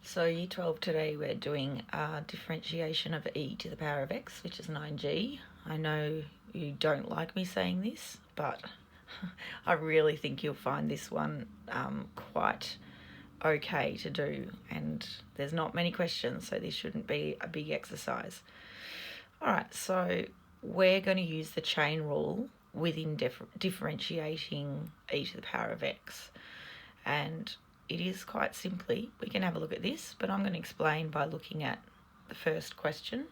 So year 12 today we're doing differentiation of e to the power of x, which is 9g. I know you don't like me saying this, but I really think you'll find this one quite okay to do, and there's not many questions, so this shouldn't be a big exercise. Alright, so we're going to use the chain rule within differentiating e to the power of x, and it is quite simply, we can have a look at this, but I'm going to explain by looking at the first question.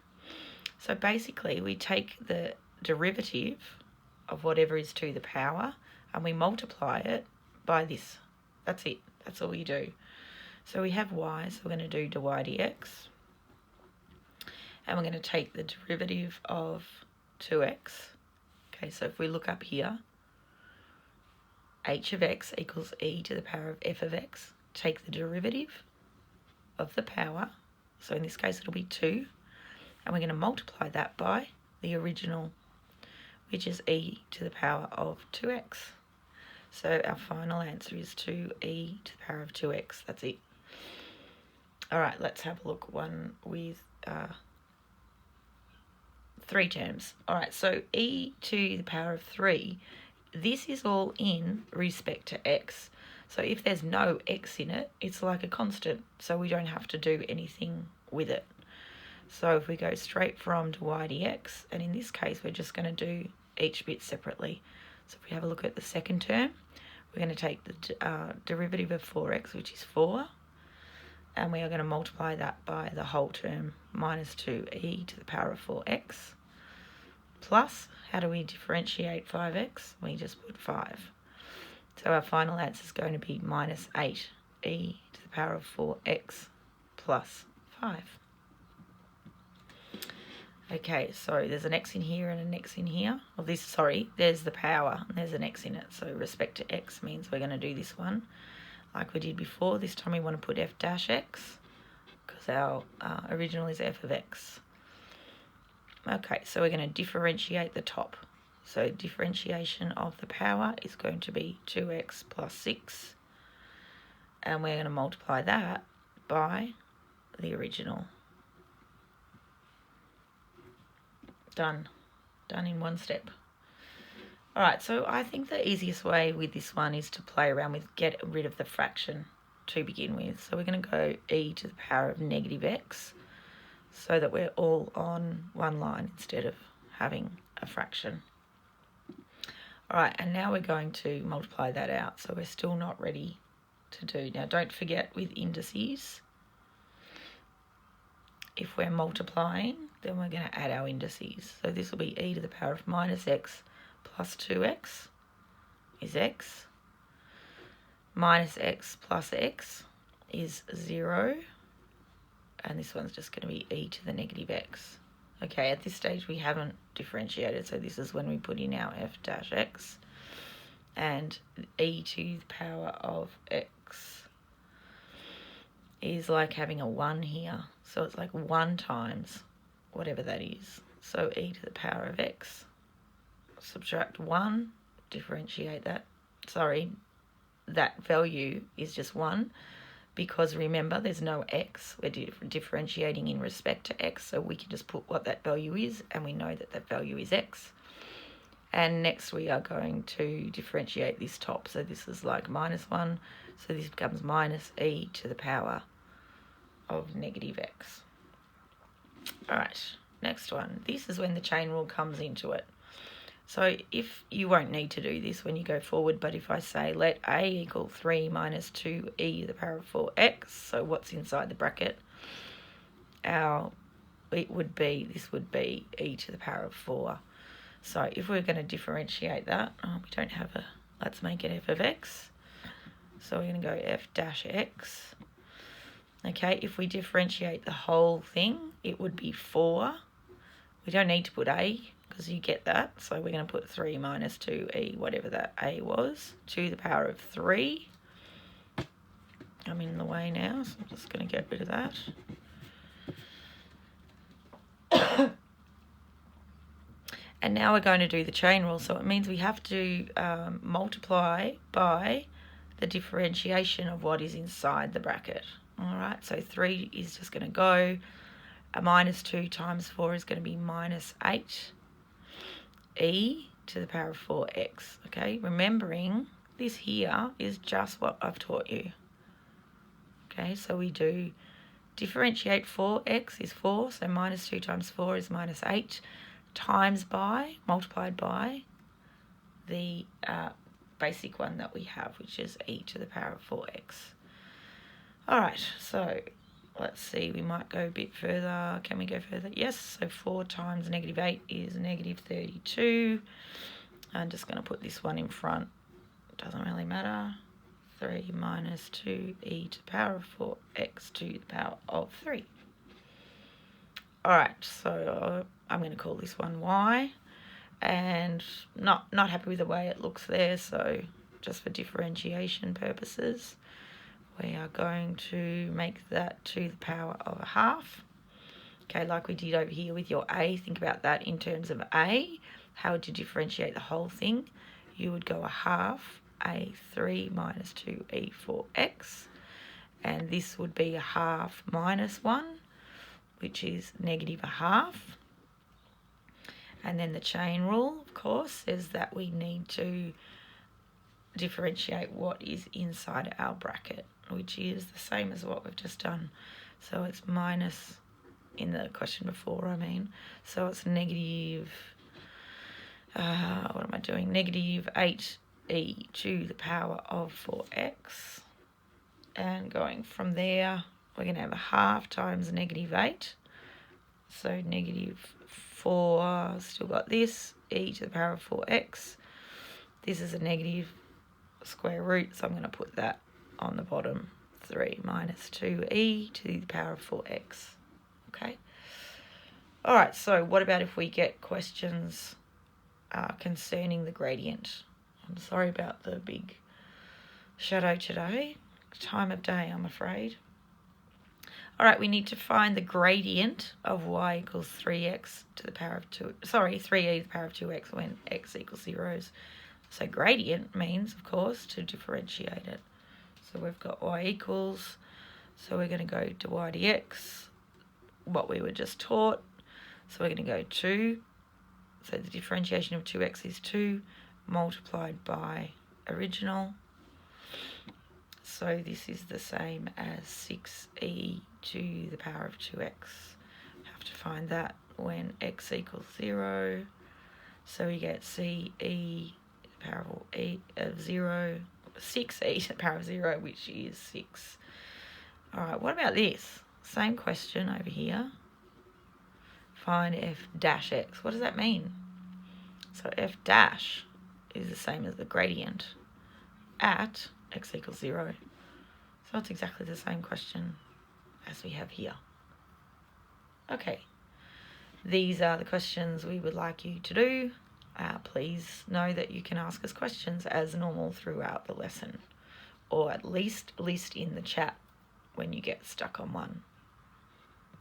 So basically we take the derivative of whatever is to the power and we multiply it by this. That's it. That's all we do. So we have y, so we're going to do dy dx. And we're going to take the derivative of 2x. Okay, so if we look up here, h of x equals e to the power of f of x. Take the derivative of the power, so in this case it'll be 2, and we're going to multiply that by the original, which is e to the power of 2x. So our final answer is 2e to the power of 2x. That's it. Alright, let's have a look one with 3 terms. Alright, so e to the power of 3, this is all in respect to x. So if there's no x in it, it's like a constant, so we don't have to do anything with it. So if we go straight from dy dx, and in this case we're just going to do each bit separately. So if we have a look at the second term, we're going to take the derivative of 4x, which is 4, and we are going to multiply that by the whole term, minus 2e to the power of 4x, plus, how do we differentiate 5x? We just put 5. So our final answer is going to be minus 8e to the power of 4x plus 5. Okay, so there's an x in here and an x in here. Well, there's the power and there's an x in it. So respect to x means we're going to do this one like we did before. This time we want to put f dash x because our original is f of x. Okay, so we're going to differentiate the top. So differentiation of the power is going to be 2x plus 6. And we're going to multiply that by the original. Done. Done in one step. Alright, so I think the easiest way with this one is to play around with get rid of the fraction to begin with. So we're going to go e to the power of negative x, so that we're all on one line instead of having a fraction. Alright, and now we're going to multiply that out, so we're still not ready to do. Now don't forget with indices, if we're multiplying, then we're going to add our indices. So this will be e to the power of minus x plus 2x is x, minus x plus x is 0, and this one's just going to be e to the negative x. Okay, at this stage we haven't differentiated, so this is when we put in our f dash x, and e to the power of x is like having a 1 here, so it's like 1 times whatever that is. So e to the power of x, subtract 1, differentiate that. Sorry, that value is just 1. Because remember, there's no x. We're differentiating in respect to x, so we can just put what that value is, and we know that that value is x. And next we are going to differentiate this top. So this is like minus 1, so this becomes minus e to the power of negative x. All right, next one. This is when the chain rule comes into it. So if you won't need to do this when you go forward, but if I say let a equal 3 minus 2e to the power of 4x, so what's inside the bracket? This would be e to the power of 4. So if we're going to differentiate that, we don't have let's make it f of x. So we're going to go f dash x. Okay, if we differentiate the whole thing, it would be 4. We don't need to put a, because you get that. So we're going to put 3 minus 2e, whatever that a was, to the power of 3. I'm in the way now, so I'm just going to get rid of that. And now we're going to do the chain rule. So it means we have to multiply by the differentiation of what is inside the bracket. All right, so 3 is just going to go. A minus 2 times 4 is going to be minus 8 e to the power of 4x. Okay, remembering this here is just what I've taught you. Okay, so we do differentiate 4x is 4, so minus 2 times 4 is minus 8, times by, multiplied by the basic one that we have, which is e to the power of 4x. All right, so let's see, we might go a bit further. Can we go further? Yes, so 4 times negative 8 is negative 32. I'm just going to put this one in front. Doesn't really matter. 3 minus 2e to the power of 4x to the power of 3. All right, so I'm going to call this one y. And not happy with the way it looks there, so just for differentiation purposes, we are going to make that to the power of a half. Okay, like we did over here with your a, think about that in terms of a. How would you differentiate the whole thing? You would go a half a3 minus 2e4x, and this would be a half minus 1, which is negative a half. And then the chain rule, of course, says that we need to differentiate what is inside our bracket, which is the same as what we've just done. So it's minus, in the question before, I mean. So it's negative, what am I doing? Negative 8e to the power of 4x. And going from there, we're going to have a half times negative 8. So negative 4, still got this, e to the power of 4x. This is a negative square root, so I'm going to put that on the bottom. 3 minus 2e to the power of 4x. Okay. All right, so what about if we get questions concerning the gradient? I'm sorry about the big shadow today. Time of day, I'm afraid. All right, we need to find the gradient of y equals 3x to the power of 2, 3e to the power of 2x when x equals 0. So gradient means, of course, to differentiate it. So we've got y equals, so we're going to go to y dx, what we were just taught. So we're going to go 2, so the differentiation of 2x is 2, multiplied by original. So this is the same as 6e to the power of 2x. Have to find that when x equals 0. So we get ce to the power of 0, 6e to the power of 0, which is 6. All right, what about this? Same question over here. Find f dash x. What does that mean? So f dash is the same as the gradient at x equals 0. So it's exactly the same question as we have here. Okay, these are the questions we would like you to do. Please know that you can ask us questions as normal throughout the lesson, or at least list in the chat when you get stuck on one.